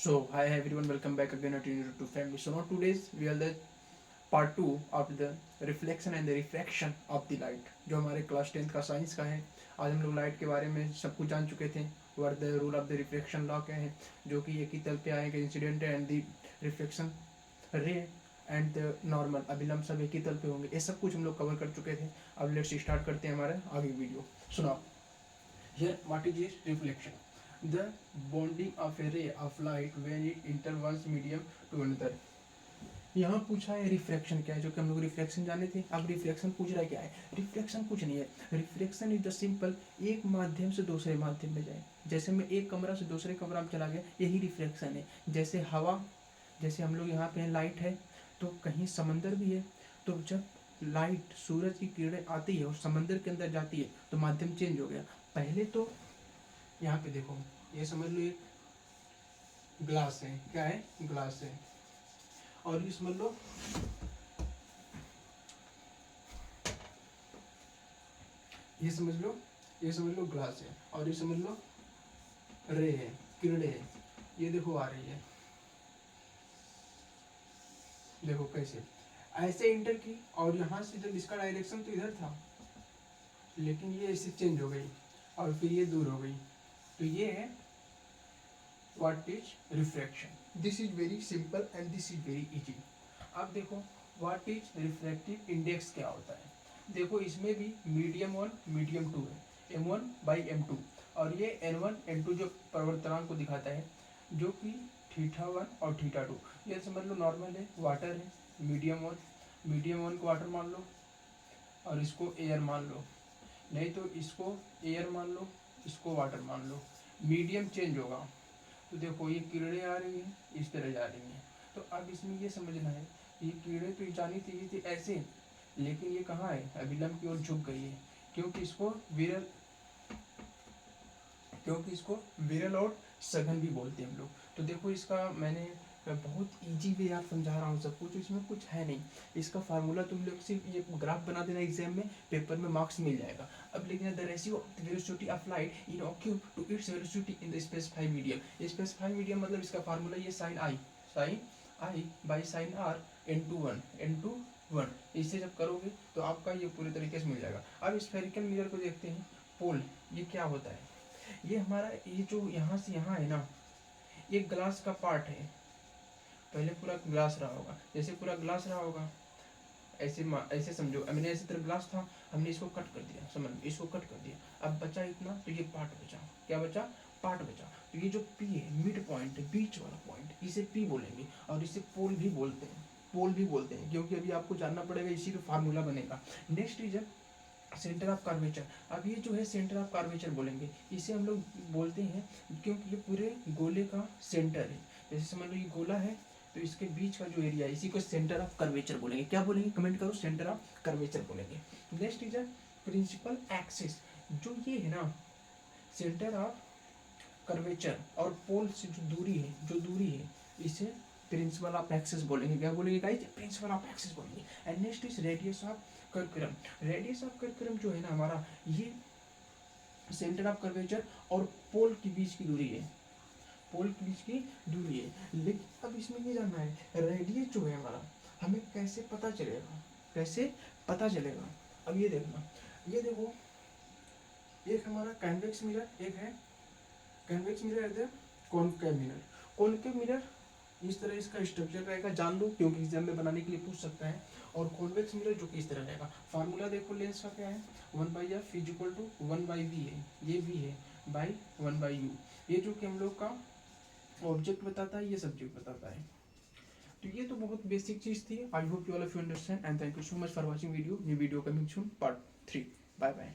So, hi everyone, welcome back again at Unit to Family. So, now today's we are the part 2 of the reflection and the refraction of the light, जो हमारे class 10th का science का है। आज हम लोग light के बारे में सब कुछ जान चुके थे। What the rule of the reflection law क्या है, जो कि एक ही तल पे आएगा इंसिडेंट एंड द रिफ्लेक्शन रे एंड द नॉर्मल अभिलंब सब एक ही तल पे होंगे। ये सब कुछ हम लोग कवर कर चुके थे। अब लेट्स स्टार्ट करते हैं हमारा आगे वीडियो। सुनाओ। Here, what is reflection? The bonding of a ray of light when it enters one medium to another. यहाँ पूछा है रिफ्लेक्शन क्या है, जो कि हम लोग रिफ्लेक्शन जाने थे। अब रिफ्लेक्शन पूछ रहा है क्या है। रिफ्लेक्शन कुछ नहीं है। रिफ्लेक्शन इज द सिंपल एक माध्यम से दूसरे माध्यम में जाए। जैसे मैं एक कमरा से दूसरे कमरा में चला गया, यही रिफ्लेक्शन है। जैसे हवा, जैसे हम लोग यहाँ पे लाइट है तो कहीं समंदर भी है, तो जब लाइट सूरज की किरणें आती है और समंदर के अंदर जाती है तो माध्यम चेंज हो गया। पहले तो यहाँ पे देखो, ये समझ लो एक ग्लास है। क्या है? ग्लास है। और ये समझ लो ये समझ लो ग्लास है। और ये समझ लो रे है, किरणें है। ये देखो आ रही है, देखो कैसे ऐसे इंटर की, और यहाँ से जब इसका डायरेक्शन तो इधर था, लेकिन ये ऐसे चेंज हो गई और फिर ये दूर हो गई। तो ये है what is refraction. This is very simple and this is very easy. अब देखो व्हाट इज रिफ्रैक्टिव इंडेक्स क्या होता है। देखो इसमें भी मीडियम 1 मीडियम 2 है, m1/m2, और ये n1 n2 जो प्रवर्तनांक को दिखाता है, जो कि θ1 और θ2। ये समझ लो नॉर्मल है, वाटर है। मीडियम 1 को वाटर मान लो और इसको एयर मान लो, नहीं तो इसको एयर मान लो, इसको वाटर मान लो। मीडियम चेंज होगा तो देखो ये किरणें आ रही हैं, इस तरह जा रही हैं। तो अब इसमें ये समझना है, ये किरणें तो जानी थी ऐसे, लेकिन ये कहाँ है? अभिलंब की ओर झुक गई है, क्योंकि इसको विरल और सघन भी बोलते हैं हम लोग। तो देखो इसका मैंने बहुत इजी वे आप समझा रहा हूँ सब कुछ, इसमें कुछ है नहीं। इसका फार्मूला तुम लोग सिर्फ ये ग्राफ बना देना, एग्जाम में पेपर में मार्क्स मिल जाएगा। अब लिखना the ratio of the velocity of light in vacuum to its velocity in the specified medium. Specified medium मतलब इसका फार्मूला ये sine i by sine r n2 1। इसे जब करोगे तो आपका ये पूरे तरीके से मिल जाएगा। अब स्फेरिकल मिरर को देखते हैं। पोल ये क्या होता है? ये हमारा ये जो यहाँ से यहाँ है ना, ये ग्लास का पार्ट है। पहले पूरा ग्लास रहा होगा, जैसे पूरा ग्लास रहा होगा ऐसे समझो। मैंने ऐसे तरह ग्लास था, हमने इसको कट कर दिया, समझ लो इसको कट कर दिया। अब बचा इतना, तो ये पार्ट बचा। क्या बचा? पार्ट बचा। तो ये जो पी है, मिड पॉइंट है, बीच वाला पॉइंट, इसे पी बोलेंगे। और इसे पोल भी बोलते हैं, क्योंकि अभी आपको जानना पड़ेगा, इसी का फार्मूला बनेगा। Next is centre of curvature. अब ये जो है सेंटर ऑफ कर्वेचर बोलेंगे, इसे हम लोग बोलते हैं क्योंकि ये पूरे गोले का सेंटर है। जैसे समझ लो ये गोला है, तो इसके बीच का जो एरिया है इसी को सेंटर ऑफ कर्वेचर बोलेंगे। क्या बोलेंगे? कमेंट करो, सेंटर ऑफ कर्वेचर बोलेंगे। Next is principal axis. जो ये है ना सेंटर ऑफ कर्वेचर और पोल से जो दूरी है इसे प्रिंसिपल ऑफ एक्सिस बोलेंगे। क्या बोलेंगे गाइस? प्रिंसिपल ऑफ एक्सिस बोलेंगे। And next is radius of curvature. Radius of curvature जो है ना हमारा, ये सेंटर ऑफ कर्वेचर और पोल के बीच की दूरी है। लेकिन अब इसमें ये जानना है, रेडियस जो है हमारा, हमें कैसे पता चलेगा? अब ये देखना, ये देखो एक हमारा कन्वेक्स मिरर, एक है कन्वेक्स मिरर है कॉनकेव मिरर। इस तरह इसका स्ट्रक्चर रहेगा, जान लो, क्योंकि एग्जाम में बनाने के लिए पूछ सकता है। और कॉन्वेक्स मिरर जो कि इस तरह रहेगा। फार्मूला देखो लेंस का क्या है, 1/f इक्वल टू 1/v है, ये v है, बाई 1/u। ये जो कि हम लोग का ऑब्जेक्ट बताता है, ये सब्जेक्ट बताता है। तो ये तो बहुत बेसिक चीज थी। I hope you all of you understand and thank you so much for watching video. New video coming soon part 3। Bye bye.